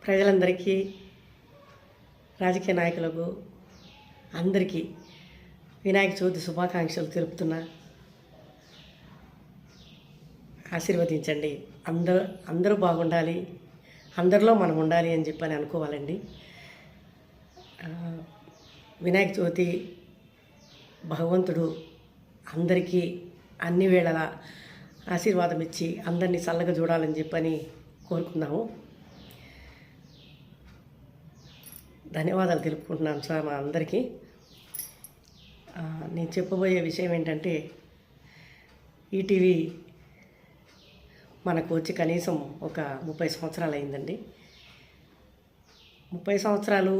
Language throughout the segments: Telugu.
ప్రజలందరికీ, రాజకీయ నాయకులకు అందరికీ వినాయక చవితి శుభాకాంక్షలు తెలుపుతున్నా. ఆశీర్వదించండి. అందరూ బాగుండాలి, అందరిలో మనం ఉండాలి అని చెప్పని అనుకోవాలండి. వినాయక చవితి భగవంతుడు అందరికీ అన్ని వేళలా ఆశీర్వాదం ఇచ్చి అందరినీ చల్లగా చూడాలని చెప్పని కోరుకుందాము. ధన్యవాదాలు తెలుపుకుంటున్నాను సార్ మా అందరికీ. నేను చెప్పబోయే విషయం ఏంటంటే, ఈటీవీ మనకు వచ్చి కనీసం ఒక 30 సంవత్సరాలు అయిందండి. 30 సంవత్సరాలు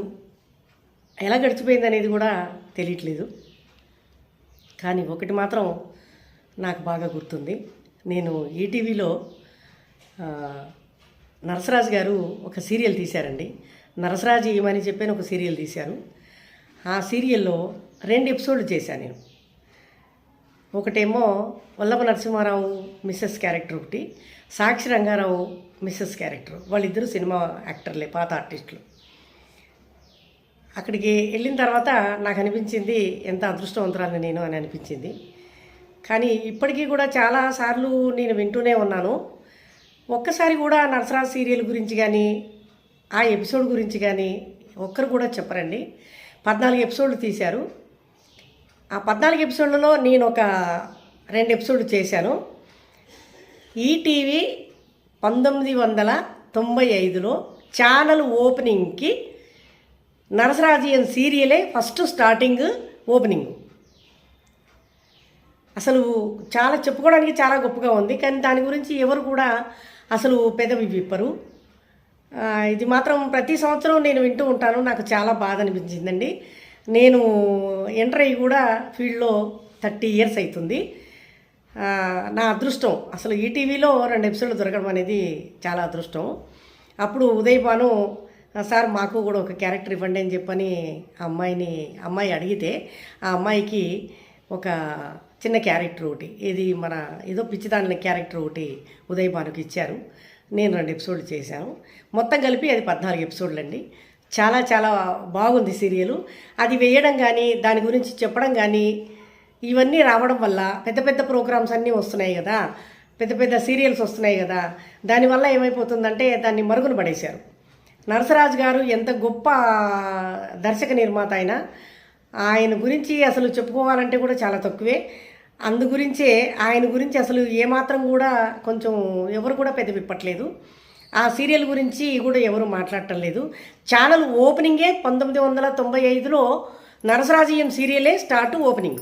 ఎలా గడిచిపోయింది అనేది కూడా తెలియట్లేదు. కానీ ఒకటి మాత్రం నాకు బాగా గుర్తుంది. నేను ఈటీవీలో నరసరాజు గారు ఒక సీరియల్ తీశారండి. నరసరాజు ఏమని చెప్పని ఒక సీరియల్ తీశారు. ఆ సీరియల్లో 2 ఎపిసోడ్లు చేశాను నేను. ఒకటేమో వల్లభ నరసింహారావు మిస్సెస్ క్యారెక్టర్, ఒకటి సాక్షి రంగారావు మిస్సెస్ క్యారెక్టర్. వాళ్ళిద్దరూ సినిమా యాక్టర్లే, పాత ఆర్టిస్టులు. అక్కడికి వెళ్ళిన తర్వాత నాకు అనిపించింది, ఎంత అదృష్టవంతురాలని నేను అని అనిపించింది. కానీ ఇప్పటికీ కూడా చాలాసార్లు నేను వింటూనే ఉన్నాను. ఒక్కసారి కూడా నరసరాజు సీరియల్ గురించి కానీ ఆ ఎపిసోడ్ గురించి కానీ ఒక్కరు కూడా చెప్పరండి. 14 ఎపిసోడ్లు తీశారు. ఆ 14 ఎపిసోడ్లలో నేను ఒక 2 ఎపిసోడ్లు చేశాను. ఈటీవీ 1995లో ఛానల్ ఓపెనింగ్కి నరసరాజీయన్ సీరియలే ఫస్ట్ స్టార్టింగ్ ఓపెనింగ్. అసలు చాలా చెప్పుకోవడానికి చాలా గొప్పగా ఉంది. కానీ దాని గురించి ఎవరు కూడా అసలు పెదవి విప్పరు. ఇది మాత్రం ప్రతి సంవత్సరం నేను వింటూ ఉంటాను. నాకు చాలా బాధ అనిపించిందండి. నేను ఎంటర్ అయ్యి కూడా ఫీల్డ్లో 30 ఇయర్స్ అవుతుంది. నా అదృష్టం అసలు ఈటీవీలో 2 ఎపిసోడ్లు దొరకడం అనేది చాలా అదృష్టం. అప్పుడు ఉదయ్ భాను సార్ మాకు కూడా ఒక క్యారెక్టర్ ఇవ్వండి అని చెప్పని అమ్మాయి అడిగితే ఆ అమ్మాయికి ఒక చిన్న క్యారెక్టర్ ఒకటి, మన ఏదో పిచ్చిదాని క్యారెక్టర్ ఒకటి ఉదయ్ భానుకి ఇచ్చారు. నేను 2 ఎపిసోడ్లు చేశాను. మొత్తం కలిపి అది 14 ఎపిసోడ్లు అండి. చాలా చాలా బాగుంది సీరియలు. అది వేయడం కానీ, దాని గురించి చెప్పడం కానీ, ఇవన్నీ రావడం వల్ల పెద్ద పెద్ద ప్రోగ్రామ్స్ అన్నీ వస్తున్నాయి కదా, పెద్ద పెద్ద సీరియల్స్ వస్తున్నాయి కదా, దానివల్ల ఏమైపోతుందంటే దాన్ని మరుగున పడేశారు. నరసరాజు గారు ఎంత గొప్ప దర్శక నిర్మాత అయినా ఆయన గురించి అసలు చెప్పుకోవాలంటే కూడా చాలా తక్కువే. అందుగురించే ఆయన గురించి అసలు ఏమాత్రం కూడా కొంచెం ఎవరు కూడా పెద్ద విప్పట్లేదు. ఆ సీరియల్ గురించి కూడా ఎవరు మాట్లాడటం లేదు. ఛానల్ ఓపెనింగే 1995లో నరసరాజీయం సీరియలే స్టార్ట్ ఓపెనింగ్.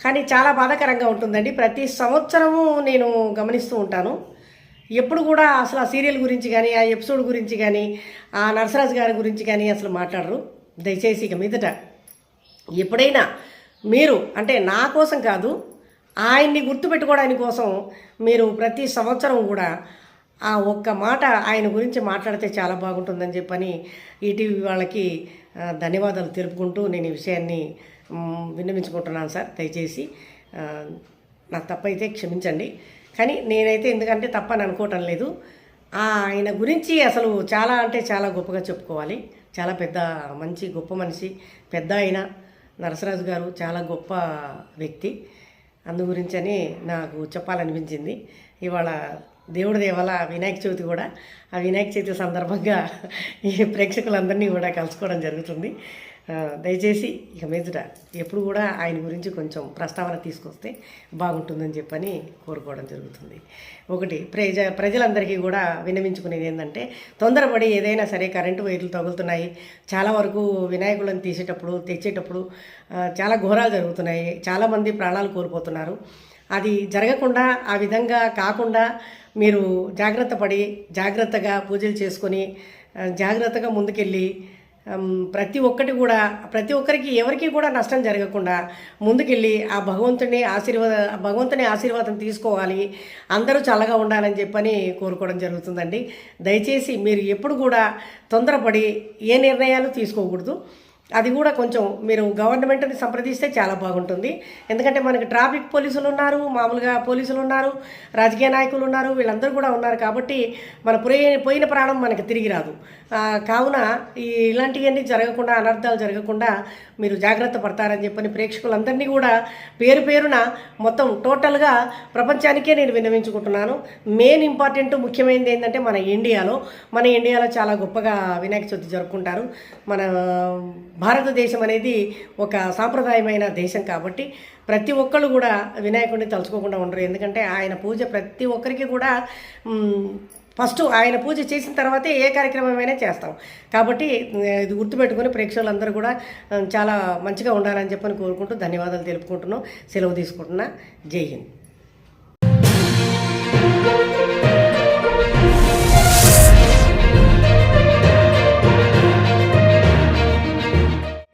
కానీ చాలా బాధాకరంగా ఉంటుందండి. ప్రతి సంవత్సరము నేను గమనిస్తూ ఉంటాను. ఎప్పుడు కూడా అసలు ఆ సీరియల్ గురించి కానీ, ఆ ఎపిసోడ్ గురించి కానీ, ఆ నరసరాజు గారి గురించి కానీ అసలు మాట్లాడరు. దయచేసి ఇక మీదట ఎప్పుడైనా మీరు, అంటే నా కోసం కాదు, ఆయన్ని గుర్తుపెట్టుకోవడానికి కోసం మీరు ప్రతి సంవత్సరం కూడా ఆ ఒక్క మాట ఆయన గురించి మాట్లాడితే చాలా బాగుంటుందని చెప్పని ఈటీవీ వాళ్ళకి ధన్యవాదాలు తెలుపుకుంటూ నేను ఈ విషయాన్ని విన్నవించుకుంటున్నాను సార్. దయచేసి నాకు తప్పైతే క్షమించండి. కానీ నేనైతే ఎందుకంటే తప్పని అనుకోవటం లేదు. ఆయన గురించి అసలు చాలా అంటే చాలా గొప్పగా చెప్పుకోవాలి. చాలా మంచి గొప్ప మనిషి, పెద్ద ఆయన నరసరాజు గారు చాలా గొప్ప వ్యక్తి. అందు గురించని నాకు చెప్పాలనిపించింది. ఇవాళ దేవుడి దేవల వినాయక చవితి కూడా, ఆ వినాయక చవితి సందర్భంగా ఈ ప్రేక్షకులందరినీ కూడా కలుసుకోవడం జరుగుతుంది. దయచేసి ఇక మీదట ఎప్పుడు కూడా ఆయన గురించి కొంచెం ప్రస్తావన తీసుకొస్తే బాగుంటుందని చెప్పని కోరుకోవడం జరుగుతుంది. ఒకటి ప్రజలందరికీ కూడా విన్నవించుకునేది ఏంటంటే, తొందరపడి ఏదైనా సరే కరెంటు వైర్లు తగులుతున్నాయి. చాలా వరకు వినాయకులను తెచ్చేటప్పుడు చాలా ఘోరాలు జరుగుతున్నాయి. చాలామంది ప్రాణాలు కోల్పోతున్నారు. అది జరగకుండా, ఆ విధంగా కాకుండా మీరు జాగ్రత్తగా పూజలు చేసుకొని జాగ్రత్తగా ముందుకెళ్ళి ప్రతి ఒక్కరికి ఎవరికి కూడా నష్టం జరగకుండా ముందుకెళ్ళి ఆ భగవంతుని ఆశీర్వాదం తీసుకోవాలి, అందరూ చల్లగా ఉండాలని చెప్పని కోరుకోవడం జరుగుతుందండి. దయచేసి మీరు ఎప్పుడు కూడా తొందరపడి ఏ నిర్ణయాలు తీసుకోకూడదు. అది కూడా కొంచెం మీరు గవర్నమెంట్ని సంప్రదిస్తే చాలా బాగుంటుంది. ఎందుకంటే మనకి ట్రాఫిక్ పోలీసులు ఉన్నారు, మామూలుగా పోలీసులు ఉన్నారు, రాజకీయ నాయకులు ఉన్నారు, వీళ్ళందరూ కూడా ఉన్నారు. కాబట్టి మన పోయిన ప్రాణం మనకి తిరిగి రాదు. కావున ఇలాంటివన్నీ జరగకుండా, అనర్థాలు జరగకుండా మీరు జాగ్రత్త పడతారని చెప్పని ప్రేక్షకులందరినీ కూడా పేరు పేరున మొత్తం టోటల్గా ప్రపంచానికే నేను విన్నవించుకుంటున్నాను. మెయిన్ ఇంపార్టెంట్ ముఖ్యమైనది ఏంటంటే మన ఇండియాలో చాలా గొప్పగా వినాయక చవితి జరుపుకుంటారు. మన భారతదేశం అనేది ఒక సాంప్రదాయమైన దేశం కాబట్టి ప్రతి ఒక్కళ్ళు కూడా వినాయకుడిని తలుచుకోకుండా ఉండరు. ఎందుకంటే ఆయన పూజ ప్రతి ఒక్కరికి కూడా ఫస్ట్ ఆయన పూజ చేసిన తర్వాతే ఏ కార్యక్రమమైనా చేస్తాం. కాబట్టి ఇది గుర్తుపెట్టుకొని ప్రేక్షకులందరూ కూడా చాలా మంచిగా ఉండాలని చెప్పని కోరుకుంటూ ధన్యవాదాలు తెలుపుకుంటున్నాం. సెలవు తీసుకుంటున్నా. జై హింద్.